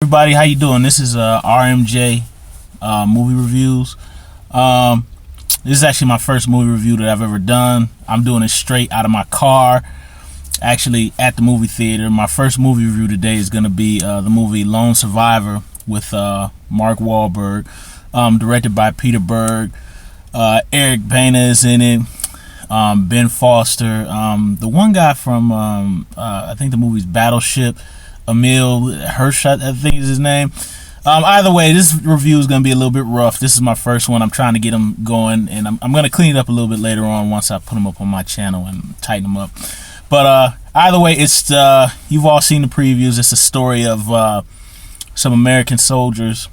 Everybody, how you doing? This is RMJ movie reviews. This is actually my first movie review that I've ever done. I'm doing it straight out of my car, actually at the movie theater. My first movie review today is going to be the movie Lone Survivor with Mark Whalberg, directed by Peter Berg. Eric Bana is in it. Ben Foster, the one guy from I think the movie's Battleship, Emil Hirsch, I think is his name. Either way, this review is going to be a little bit rough. This is my first one. I'm trying to get them going, and I'm going to clean it up a little bit later on once I put them up on my channel and tighten them up. But either way, it's you've all seen the previews. It's a story of some American soldiers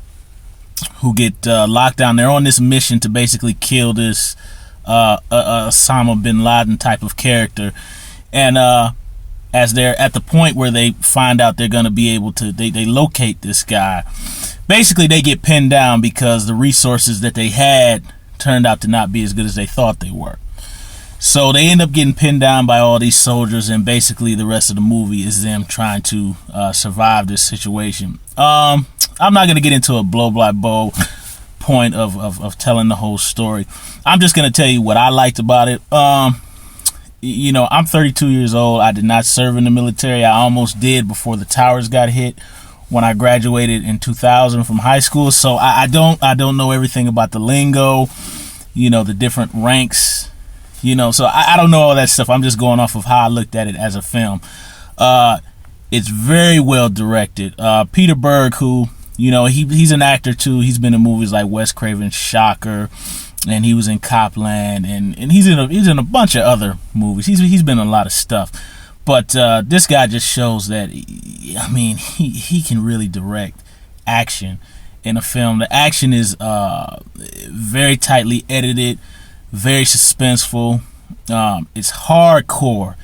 who get locked down. They're on this mission to basically kill this Osama bin Laden type of character, and as they're at the point where they find out they're going to be able to they locate this guy, basically they get pinned down because the resources that they had turned out to not be as good as they thought they were. So they end up getting pinned down by all these soldiers, and basically the rest of the movie is them trying to survive this situation. I'm not going to get into a blow-by-blow point of telling the whole story. I'm just going to tell you what I liked about it. You know, I'm 32 years old. I did not serve in the military. I almost did before the towers got hit when I graduated in 2000 from high school. So I don't know everything about the lingo, you know, the different ranks, you know. So I don't know all that stuff. I'm just going off of how I looked at it as a film. It's very well directed. Peter Berg, who, you know, he's an actor too. He's been in movies like Wes Craven's Shocker, and he was in Copland, and he's in a bunch of other movies. He's been in a lot of stuff, but this guy just shows that, I mean, he can really direct action in a film. The action is very tightly edited, very suspenseful. It's hardcore.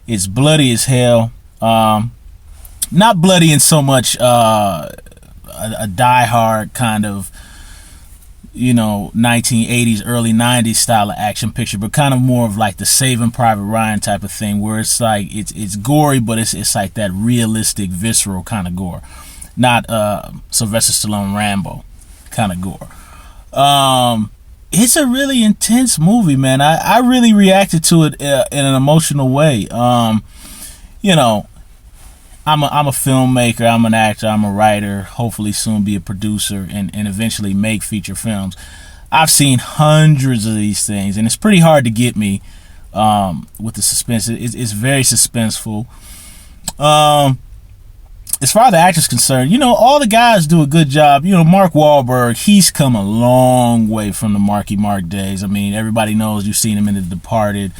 It's bloody as hell. Not bloody in so much a Die Hard kind of, you know, 1980s, early 90s style of action picture, but kind of more of like the Saving Private Ryan type of thing, where it's like it's gory, but it's like that realistic, visceral kind of gore, not Sylvester Stallone Rambo kind of gore. It's a really intense movie, man. I really reacted to it in an emotional way. You know, I'm a filmmaker, I'm an actor, I'm a writer, hopefully soon be a producer and eventually make feature films. I've seen hundreds of these things, and it's pretty hard to get me with the suspense. It's very suspenseful. As far as the actors concerned, you know, all the guys do a good job. You know, Mark Whalberg, he's come a long way from the Marky Mark days. I mean, everybody knows, you've seen him in The Departed,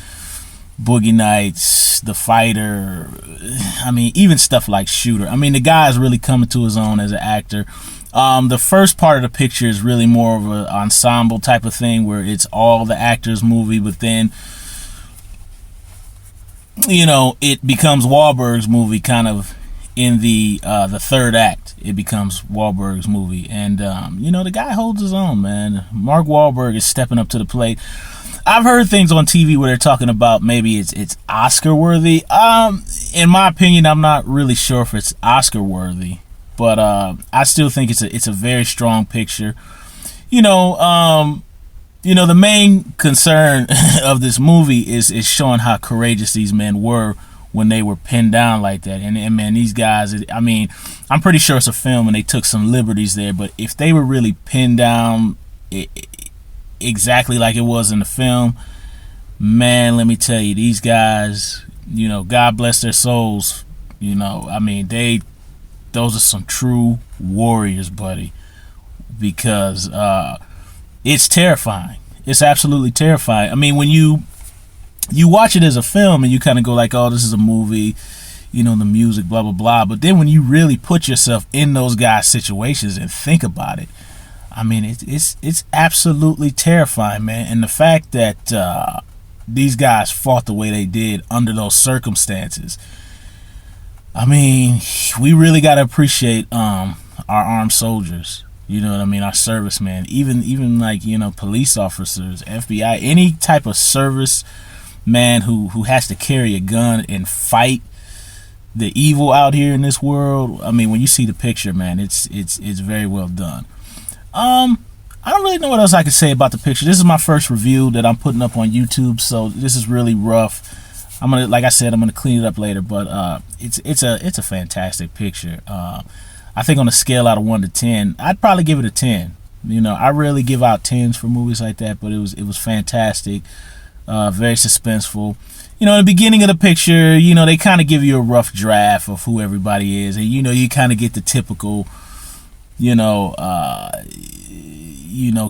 Boogie Nights, The Fighter. I mean, even stuff like Shooter. I mean, the guy is really coming to his own as an actor. The first part of the picture is really more of an ensemble type of thing, where it's all the actors' movie, but then, you know, it becomes Wahlberg's movie kind of in the third act. It becomes Wahlberg's movie, and you know, the guy holds his own, man. Mark Whalberg is stepping up to the plate. I've heard things on TV where they're talking about maybe it's Oscar worthy. In my opinion, I'm not really sure if it's Oscar worthy, but I still think it's a very strong picture. You know, the main concern of this movie is showing how courageous these men were when they were pinned down like that. And man, these guys, I mean, I'm pretty sure it's a film and they took some liberties there, but if they were really pinned down exactly like it was in the film, man, let me tell you, these guys, you know, God bless their souls, you know, I mean, those are some true warriors, buddy, because it's terrifying. It's absolutely terrifying. I mean, when you watch it as a film and you kind of go like, oh, this is a movie, you know, the music, blah blah blah, but then when you really put yourself in those guys' situations and think about it, I mean, it's absolutely terrifying, man. And the fact that these guys fought the way they did under those circumstances, I mean, we really got to appreciate our armed soldiers. You know what I mean? Our servicemen, even like, you know, police officers, FBI, any type of service man who has to carry a gun and fight the evil out here in this world. I mean, when you see the picture, man, it's very well done. I don't really know what else I can say about the picture. This is my first review that I'm putting up on YouTube, so this is really rough. I'm gonna, like I said, I'm gonna clean it up later, but it's a fantastic picture. I think on a scale out of 1 to 10, I'd probably give it a 10. You know, I rarely give out 10s for movies like that, but it was fantastic, very suspenseful. You know, in the beginning of the picture, you know, they kind of give you a rough draft of who everybody is, and you know, you kind of get the typical, you know,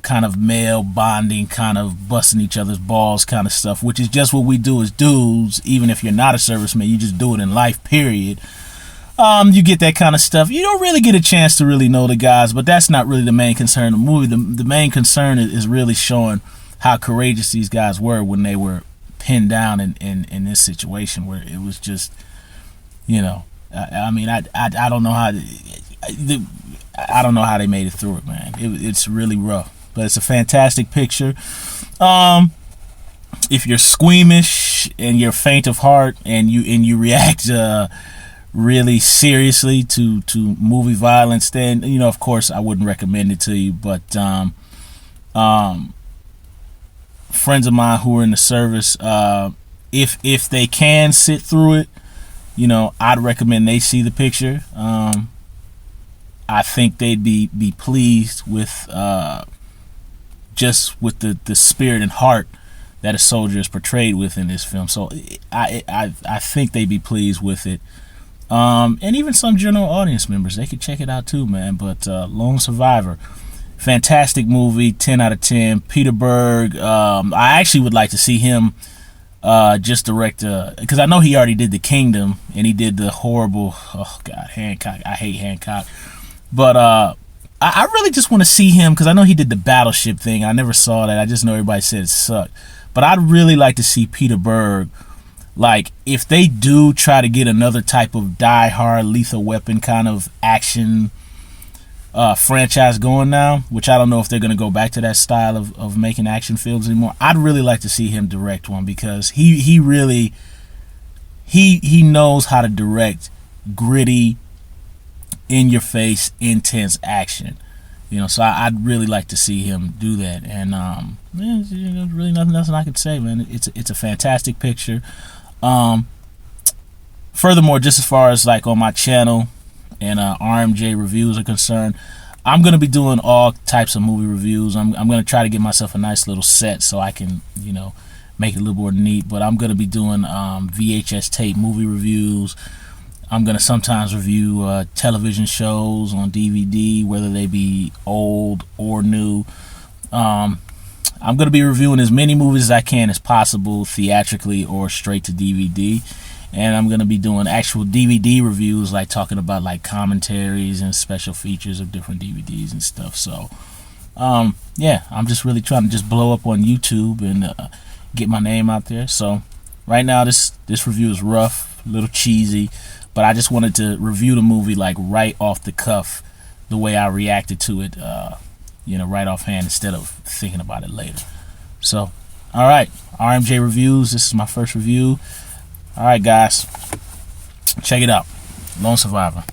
kind of male bonding, kind of busting each other's balls kind of stuff, which is just what we do as dudes. Even if you're not a serviceman, you just do it in life, period. You get that kind of stuff. You don't really get a chance to really know the guys, but that's not really the main concern of the movie. The main concern is really showing how courageous these guys were when they were pinned down in this situation where it was just, you know, I mean, I don't know how I don't know how they made it through it, man. It's really rough, but it's a fantastic picture. If you're squeamish and you're faint of heart and you react really seriously to movie violence, then, you know, of course I wouldn't recommend it to you. But friends of mine who are in the service, if they can sit through it, you know, I'd recommend they see the picture. I think they'd be pleased with just with the spirit and heart that a soldier is portrayed with in this film. So I think they'd be pleased with it. And even some general audience members, they could check it out too, man. But Lone Survivor, fantastic movie, 10 out of 10. Peter Berg, I actually would like to see him just direct, because I know he already did The Kingdom, and he did the horrible, oh God, Hancock. I hate Hancock. But I really just want to see him, because I know he did the Battleship thing. I never saw that. I just know everybody said it sucked. But I'd really like to see Peter Berg, like, if they do try to get another type of die-hard, Lethal Weapon kind of action franchise going now, which I don't know if they're going to go back to that style of making action films anymore. I'd really like to see him direct one, because he really knows how to direct gritty, in-your-face, intense action. You know, so I'd really like to see him do that. And there's really nothing else I could say, man. It's a fantastic picture. Furthermore, just as far as like on my channel and RMJ reviews are concerned, I'm going to be doing all types of movie reviews. I'm going to try to get myself a nice little set so I can, you know, make it a little more neat. But I'm going to be doing VHS tape movie reviews. I'm going to sometimes review television shows on DVD, whether they be old or new. I'm going to be reviewing as many movies as I can as possible, theatrically or straight to DVD. And I'm going to be doing actual DVD reviews, like talking about like commentaries and special features of different DVDs and stuff. So, yeah, I'm just really trying to just blow up on YouTube and get my name out there. So right now this review is rough, a little cheesy, but I just wanted to review the movie like right off the cuff, the way I reacted to it, you know, right offhand, instead of thinking about it later. So, all right, RMJ Reviews, this is my first review. All right, guys, check it out. Lone Survivor.